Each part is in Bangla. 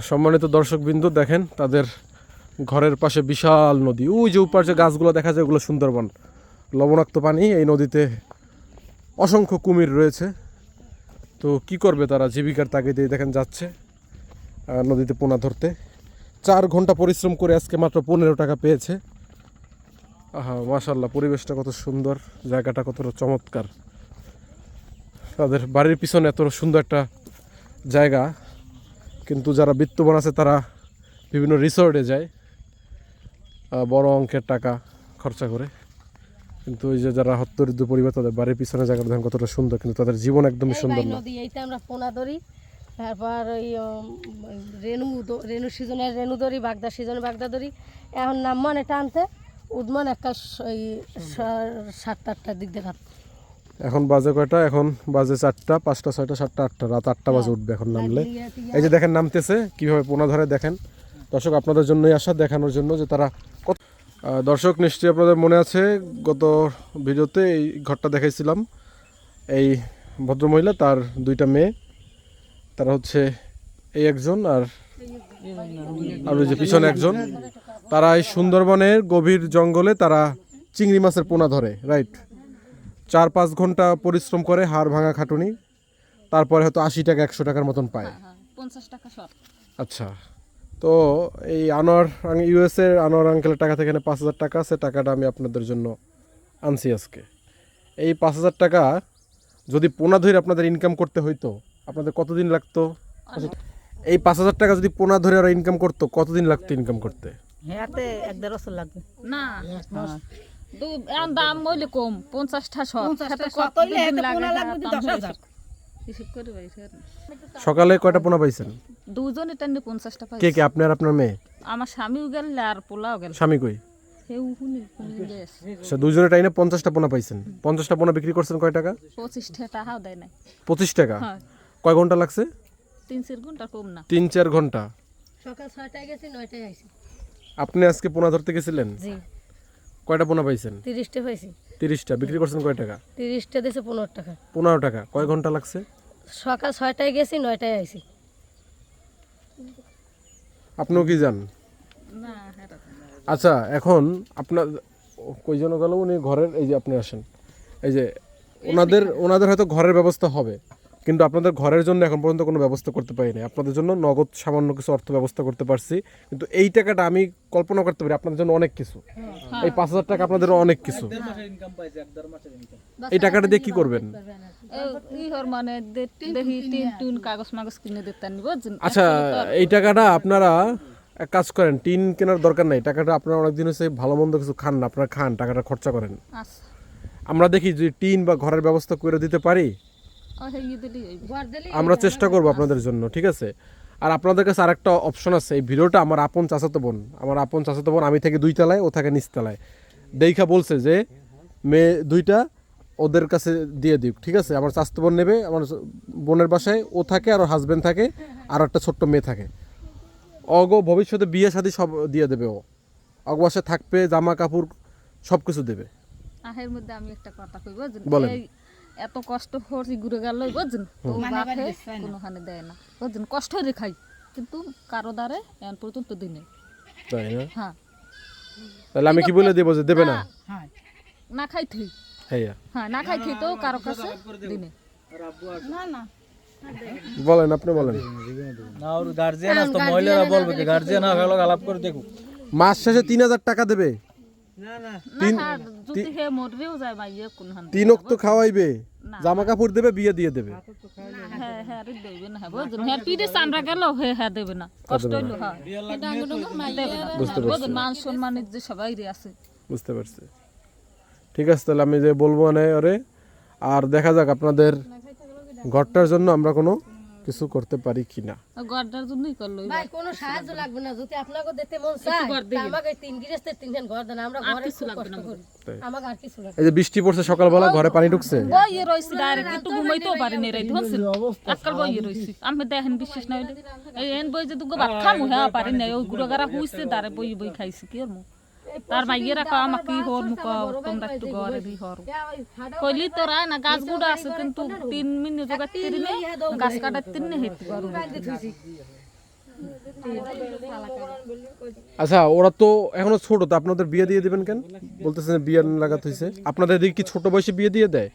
সম্মানিত দর্শকবৃন্দ, দেখেন তাদের ঘরের পাশে বিশাল নদী। ওই যে উপর যে গাছগুলো দেখা যায় ওগুলো সুন্দরবন, লবণাক্ত পানি। এই নদীতে অসংখ্য কুমির রয়েছে। তো কি করবে তারা, জীবিকার তাগিদে দেখেন যাচ্ছে নদীতে পোনা ধরতে। 4 ঘন্টা পরিশ্রম করে আজকে মাত্র 15 টাকা পেয়েছে। আহা মাশাআল্লাহ, পরিবেশটা কত সুন্দর, জায়গাটা কতটা চমৎকার। তাদের বাড়ির পিছনে এত সুন্দর একটা জায়গা, কিন্তু যারা বিত্তবান আছে তারা বিভিন্ন রিসোর্টে যায় বড় অঙ্কের টাকা খরচা করে। কিন্তু ওই যে যারা হত্যদরিদ্র পরিবার, তাদের বাড়ির পিছনে জায়গাটা দেখেন কতটা সুন্দর, কিন্তু তাদের জীবন একদমই সুন্দর না। এইটা আমরা পোনা ধরি, তারপর ওই রেণু সিজনে রেণু ধরি, বাগদা সিজনে বাগদা ধরি। এখন নামমান এটা আনতে উদ্মান একটা ওই 7-8টার দিক দেখাত। এখন বাজে কয়টা? এখন বাজে 4টা, 5টা, 6টা, 7টা, 8টা, রাত 8টা বাজে উঠবে এখন নামলে। এই যে দেখেন নামতেছে কিভাবে পোনা ধরে। দেখেন দর্শক, আপনাদের জন্যই আসা, দেখানোর জন্য যে তারা কত। দর্শক নিশ্চয়ই আপনাদের মনে আছে, গত ভিডিওতে এই ঘরটা দেখাইছিলাম। এই ভদ্রমহিলা, তার 2টা মেয়ে, তারা হচ্ছে এই একজন আর ওই যে পিছনে একজন। তারা এই সুন্দরবনের গভীর জঙ্গলে তারা চিংড়ি মাছের পোনা ধরে, রাইট। 4-5 ঘন্টা পরিশ্রম করে, হাড় ভাঙা খাটুনি। তারপরে হয়তো 80 টাকা 100 টাকার মতন পায়। 50 টাকা সব। আচ্ছা, তো এই আনোয়ার ইউএসএ আনোয়ার আঙ্কেলের টাকা থেকে 5,000 টাকা আছে। টাকাটা আমি আপনাদের জন্য আনছি আজকে। এই 5,000 টাকা যদি পোনা ধরে আপনাদের ইনকাম করতে হইতো, আপনাদের কতদিন লাগতো? এই 5,000 টাকা যদি পোনা ধরে আর ইনকাম করতো, কতদিন লাগতো ইনকাম করতে? হাতে 1-1.5 বছর লাগবে না, দাম হইলে কম, 50টা সব। সকালে কয়টা পোনা পাইছেন? দুজনে টানে 50টা পাই। কে কে, আপনি আর আপনার মেয়ে? আমার স্বামীও গেল আর পোলাও গেল। স্বামী কই? আচ্ছা, দুজনে টাইনে 50টা পোনা পাইছেন। 50টা পোনা বিক্রি করছেন কয় টাকা? 25 টাকাও দেয় নাই। 25 টাকা? কয় ঘন্টা লাগছে? 3-4 ঘন্টা কম না। 3-4 ঘন্টা। সকাল 6টায় গেছি, 9টায় আইছি। আপনি আজকে পোনা ধরতে গেছিলেন? জি। কয়টা পোনা পাইছেন? 30টা পাইছি। 30টা বিক্রি করছেন কয় টাকা? 30টা দিয়েছে 15 টাকা। 15 টাকা। কয় ঘন্টা লাগছে? সকাল 6টায় গেছি, 9টায় আইছি। আপনিও কি জান? না। আচ্ছা, এখন আপনার কয়জন গেল উনি ঘরের, এই যে আপনি আসেন, এই যে ওনাদের হয়তো ঘরের ব্যবস্থা হবে, কিন্তু আপনাদের ঘরের জন্য এখন পর্যন্ত কোনো ব্যবস্থা করতে পারিনি। আপনাদের জন্য নগদ সামান্য কিছু অর্থ ব্যবস্থা করতে পারছি, কিন্তু এই টাকাটা আমি কল্পনা করতে পারি আপনাদের জন্য অনেক কিছু। এই 5,000 টাকা আপনাদের অনেক কিছু। এই টাকাটা দিয়ে কি করবেন? মানে দেখি টিন কাগজ মাগজ কিনে দিতেন। আচ্ছা, এই টাকাটা আপনারা এক কাজ করেন, টিন কেনার দরকার নাই। টাকাটা আপনারা অনেকদিন হচ্ছে ভালো মন্দ কিছু খান না, আপনারা খান, টাকাটা খরচা করেন। আমরা দেখি যে টিন বা ঘরের ব্যবস্থা করে দিতে পারি, আমরা চেষ্টা করবো আপনাদের জন্য, ঠিক আছে? আর আপনাদের কাছে আরেকটা অপশন আছে। এই ভিডিওটা আমার আপন চাচাতো বোন, আমি থেকে 2 তলায়, ও থাকে নিচ তলায়, দেখা বলছে যে মেয়ে 2টা ওদের কাছে দিয়ে দিক, ঠিক আছে? আমার চাচাতো বোন নেবে, আমার বোনের বাসায় ও থাকে, আর ওর হাজবেন্ড থাকে, আর একটা ছোট্ট মেয়ে থাকে। অগো ভবিষ্যতে বিয়ে শাদী সব দিয়ে দেবে, ও অগ বাসায় থাকবে, জামা কাপড় সব কিছু দেবে। আহের মধ্যে আমি একটা কথা কই, বলেন। এত কষ্ট করছি ঘুরে গেল, বুঝছেন, তো বাপে কোনোখানে দেয় না, বুঝছেন, কষ্ট হয়ে খাই, কিন্তু কারো দ্বারে এখন পর্যন্ত দিনে। তাই না? হ্যাঁ। তাহলে আমি কি বলে দেবো যে দেবে না? না খাইতে, হ্যাঁ, না খাইতে তো কারো কাছে দিনে না। বলেন, আপনি বলেন। না, ওর গার্জিয়ান আছে তো, মহিলারা বলবে কি গার্জিয়ান হলো আলাপ করে দেখো। মাস শেষে 3,000 টাকা দেবে। না না, যদি হে মরবেও যায় ভাইয়া কোনখান 3 ওয়াক্ত খাওয়াইবে, জামা কাপড় দেবে, বিয়ে দিয়ে দেবে। হ্যাঁ দেবে না, বুঝছেন, হ্যাঁ পিঠে চামড়া গেল, হ্যাঁ দেবে না, কষ্ট হইলো, হ্যাঁ বুঝছেন, মান সম্মানের যে সবাই আছে। বুঝতে পারছি, ঠিক আছে। তাহলে আমি যে বলবো মানে ওরে, আর দেখা যাক আপনাদের ঘরটার জন্য আমরা কোনো কিছু করতে পারি কিনা। ঘরটার জন্যই করলো ভাই, কোনো সাহায্য লাগবে না। যদি আপনাকে দিতে মন চায়, আমাকে 3 গৃহস্থের 3 ঘর দেন, আমরা ঘরে কিছু লাগবে না, আমাকে আর কিছু লাগবে। এই যে বৃষ্টি পড়ছে সকালবেলা, ঘরে পানি ঢুকছে, বইয়ে রইছি ডাইরেক্ট, একটু ঘুমাইতেও পারি না রে, ধরছেন আজকাল বইয়ে রইছি। আমি দেখেন বিশ্বাস না হইলে এই এন বই যে দুগো ভাত খামু, হ্যাঁ পারি না, ওই গুড়াগারা হইছে দাঁড়ে বই খাইছি, কি আর মু তার মাইয়েরা কয় আমাকে কি হর মুখ তোমরা একটু ঘরে দি হর কইলি তোরা না, গাছ গুড়া আছে কিন্তু 3 মিনিট জোগাড় তিরিনে গাছ কাটার তিরিনে হেতু করু আচ্ছা, ওরা তো এখনো ছোট, তো আপনাদের বিয়ে দিয়ে দিবেন কেন? বলতেছেন বিয়ে লাগাতে হয়েছে। আপনাদের এদিকে কি ছোট বয়সে বিয়ে দিয়ে দেয়?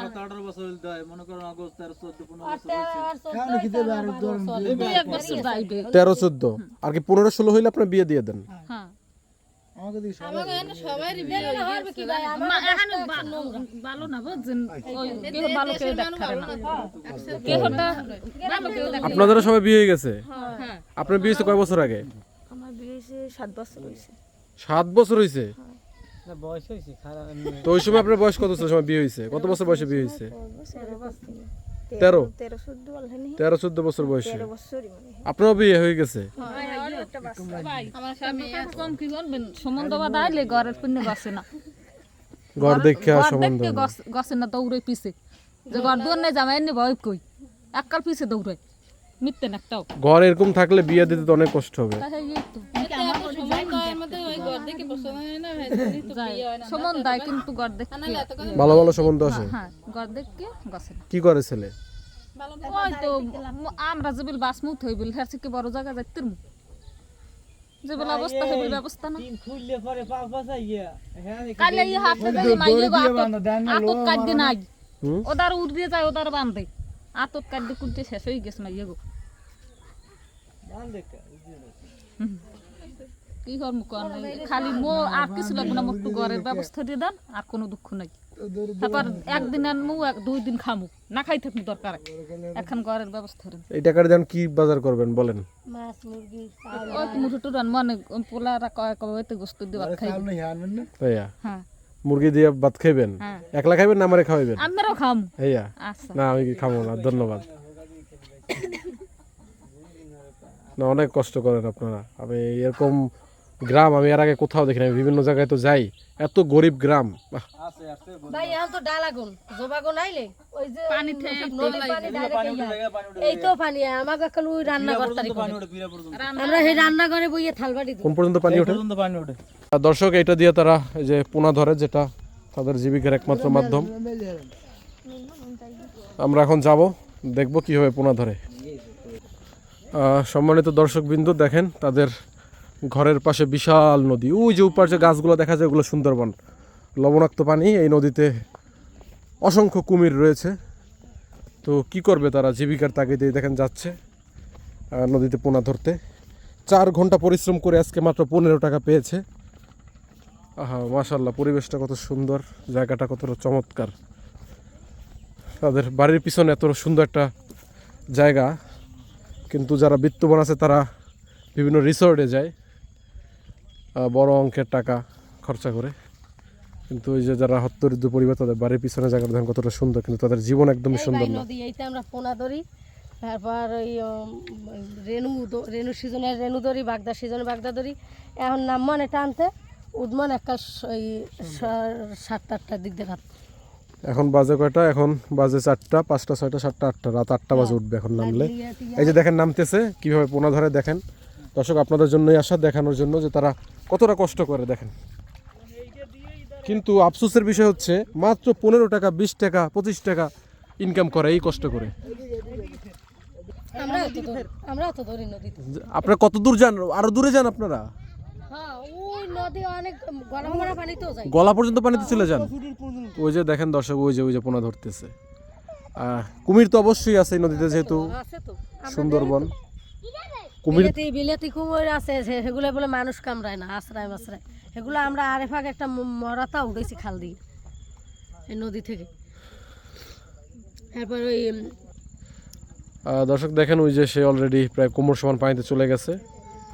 18 বছর হইলে দেয়, মনে করেন আগস্ট 13 14 15 এক বছর যাইবে 13-14 আর কি 15-16 হইলে আপনার বিয়ে দিয়ে দেন। হ্যাঁ আমার মা এখানে ভালো না বুঝছেন, ওই কেউ ভালো কেউ দেখারে না, কেউটা ভালো কেউ দেখ। আপনাদেরও সবাই বিয়ে হয়ে গেছে? হ্যাঁ আপনার বিয়ে হয়েছে কয় বছর আগে? আমার বিয়ে হয়েছে 7 বছর হয়েছে। 7 বছর হয়েছে? না বয়স হইছে খারাপ তো ওই সময় আপনার বয়স কত ছিল সময় বিয়ে হয়েছে? কত বছর বয়সে বিয়ে হয়েছে? 13 13-14 বললেনি, 13-14 বছর বয়সে 13 বছরই মনে হয়। আপনারও বিয়ে হয়ে গেছে? আমার স্বামী কম কি করবেন, সম্বন্ধ বাদ আইলে ঘরের পিনে গছে না, ঘর দেখে ঘর সম্বন্ধ দেখতে গছে না, দৌড়ে পিছে যে ঘর দুয়ার নেই জামাই এনে ভয় কই এককাল পিছে দৌড়ায় মিথ্যে না একটাও। ঘর এরকম থাকলে বিয়ে দিতে তো অনেক কষ্ট হবে। সম্বন্ধ দেয় কিন্তু ঘর দেখতে ভালো ভালো সম্বন্ধ আছে? হ্যাঁ ঘর দেখতে গছে না। কি করে ছেলে? ওই তো আমরা যে বিল বাস মুত হইবিল হেরছে কি বড় জায়গা যাইতে মু যে বিল অবস্থা হইবিল ব্যবস্থা না খুললে পরে পাঁচ বাসা গিয়া হ্যাঁ কালে এই হাতে যে মাইয়ে গো আতত কাট দে নাই হুম? ওদার উড়িয়ে যায় ওদার বান্ধে আতত কাট দে কুলতে শেষ হয়ে গেছে মাইয়ে গো কি করব কোন খালি মো আর কিছু লাগবে না, মোটু ঘরের ব্যবস্থা দিয়ে দেন আর কোনো দুঃখ নাই। তারপর একদিন আনমু 2 দিন খামু না খাই থাকি দরকার, এখন ঘরের ব্যবস্থা দেন। এই টাকার দেন কি বাজার করবেন বলেন? মাছ মুরগি ওই মুঠো টুরান মনে পোলারা কয় কবে হইতে গোস্ত দিয়ে ভাত খাই। ভাইয়া হ্যাঁ মুরগি দিয়ে ভাত খাইবেন? হ্যাঁ একলা খাইবেন না আমারে খাওয়াইবেন? আমরাও খামু। ভাইয়া আচ্ছা না আমি কি খাবো না, ধন্যবাদ। না অনেক কষ্ট করেন আপনারা। আমি এরকম গ্রাম আমি এর আগে কোথাও দেখি না, বিভিন্ন জায়গায় তো যাই, এত গরিব গ্রাম। আহ, আছে আছে ভাই এখন তো ডালাগুন জবাগুন আইলে ওই যে পানি থেকে নদীর পানি ডাইরেক্ট এই তো পানি আমাকে কাল ওই রান্না করতে পানি ওঠে পিরা পর্যন্ত আমরা সেই রান্না করে বইয়ে থালবাড়ি দিই। কোন পর্যন্ত পানি ওঠে? পর্যন্ত পানি ওঠে। আর দর্শক এটা দিয়ে তারা এই যে পোনা ধরে, যেটা তাদের জীবিকার একমাত্র মাধ্যম। আমরা এখন যাব, দেখব কিভাবে পোনা ধরে। সম্মানিত দর্শকবৃন্দ দেখেন তাদের ঘরের পাশে বিশাল নদী, ওই যে উপর যে গাছগুলো দেখা যায় ওগুলো সুন্দরবন, লবণাক্ত পানি। এই নদীতে অসংখ্য কুমির রয়েছে। তো কি করবে তারা, জীবিকার তাগিদে দেখেন যাচ্ছে নদীতে পোনা ধরতে। 4 ঘন্টা পরিশ্রম করে আজকে মাত্র 15 টাকা পেয়েছে। আহা মাশাআল্লাহ, পরিবেশটা কত সুন্দর, জায়গাটা কতটা চমৎকার। তাদের বাড়ির পিছনে এত সুন্দর একটা জায়গা, কিন্তু যারা বিত্তবান আছে তারা বিভিন্ন রিসোর্টে যায় বড় অঙ্কের টাকা খরচা করে। কিন্তু ওই যে যারা হত্যদরিদ্র পরিবার, তাদের বাড়ির পিছনে জায়গাটা দেখেন কতটা সুন্দর, কিন্তু তাদের জীবন একদমই সুন্দর না। নদী এইটা আমরা পোনা ধরি, তারপর ওই রেনু সিজনের রেনু ধরি, বাগদা সিজনে বাগদা ধরি। এখন নাম মানে টানতে উদ্মান একটা ওই 7-8টার দিক দিয়ে রাত। এখন বাজে কয়টা? এখন বাজে 4টা, 5টা, 6টা, 7টা, 8টা, রাত 8টা বাজে উঠবে এখন নামলে। এই যে দেখেন নামতেছে কিভাবে পোনা ধরে দেখেন। দর্শক আপনাদের জন্যই আসা, দেখানোর জন্য যে তারা কতটা কষ্ট করে দেখেন। কিন্তু আফসোসের বিষয় হচ্ছে মাত্র 15 টাকা, 20 টাকা, 25 টাকা ইনকাম করে এই কষ্ট করে। আমরাও তো ধরি নদীতে। আপনারা কত দূর যান? আরো দূরে যান আপনারা? হ্যাঁ ওই নদী অনেক গরম গরম পানিতেও যায়। গলা পর্যন্ত পানিতে চলে যান? ওই যে দেখেন দর্শক, ওই যে পোনা ধরতেছে। কুমির তো অবশ্যই আছে এই নদীতে, যেহেতু আছে তো সুন্দরবন। কুমির বিলেতি কুমির আছে, সেগুলো বলে মানুষ কামড়ায় না, আশ্রয় মাশ্রয়। সেগুলো আমরা আরেফাক একটা মরাতা উঠেছি খাল দিয়ে এই নদী থেকে। তারপর ওই দর্শক দেখেন ওই যে সে অলরেডি প্রায় কোমর সমান পানিতে চলে গেছে,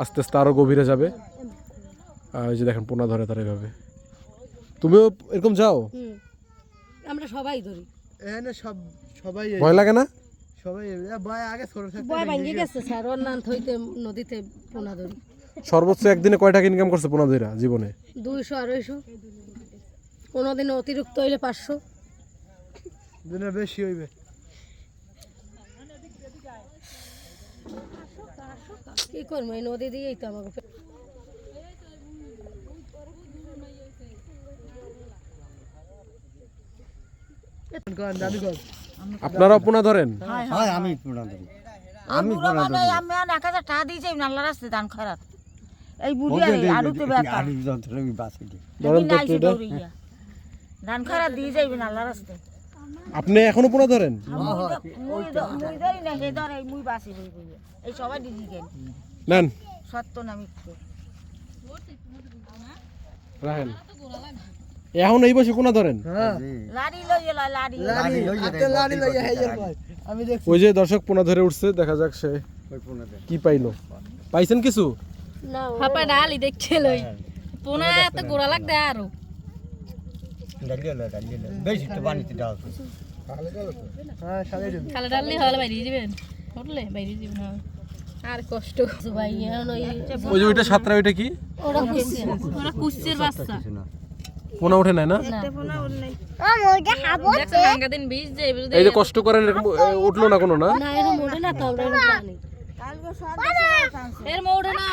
আস্তে আস্তে আরো গভীরে যাবে। ওই যে দেখেন পোনা ধরে তারা এভাবে। তুমিও এরকম যাও? আমরা সবাই ধরি। এখানে সবাই ভয় লাগে না? সবাই ভয় আগে ছোট থাকতে বয় ভাঙ্গি গেছে স্যার, ওর নাম থইতে নদীতে পোনা ধরি। সর্বোচ্চ একদিনে কয় টাকা ইনকাম করছে পোনা ধরা জীবনে? 200-250, কোনোদিন অতিরিক্ত হইলে 500। দিনে বেশি হইবে। কি করবো, এই নদী দিয়েই তো আমাকে। জাদুঘর আপনারাও পোনা ধরেন? হয় আমি পোনা ধরি। আমি বুড়ো মানে আমি 1000 টাকা দিয়ে যাই নাল্লা রাস্তে ধান খারাপ এই বুড়ি আড়ুতে বেকা ধরেন তো একটু এটা। ধান খারাপ দিয়ে যাইবে নাল্লা রাস্তে আপনি এখনো পোনা ধরেন? মুই ধরি না হে ধরে মুই বাসি হই গই এই সবাই দিদি কেন নেন সত্য না মিথ্যে রাখেন। এখন এই বসে পোনা ধরেন? হ্যাঁ লাড়ি লইয়ে লাড়ি লাড়ি লইয়া হেজার ভাই আমি দেখছি ওই যে দর্শক পোনা ধরে উঠছে, দেখা যাক সে কি পাইলো। পাইছেন কিছু? না হাপা ডালি দেখছে লই পোনা এত গোড়া লাগ দেয় আরো বেশি তো পানিতে দাও হ্যাঁ সাড়ে খালে ডাললি হলে বাইরে যাবেন উঠলে বাইরে যাবেন হ্যাঁ আর কষ্ট ভাই এখন ওই যে ওইটা সাতরা, ওইটা কি ওরা খুশি ওরা কুচ্ছের বাচ্চা পোনা ওঠে নাই না? দেখছেন ভাঙ্গা দিন বীজ যে এই যে কষ্ট করেন এরকম উঠলো না কোনো না? না এরকম ওঠে না তো আমরা এরকম জানি এর মোড়ে না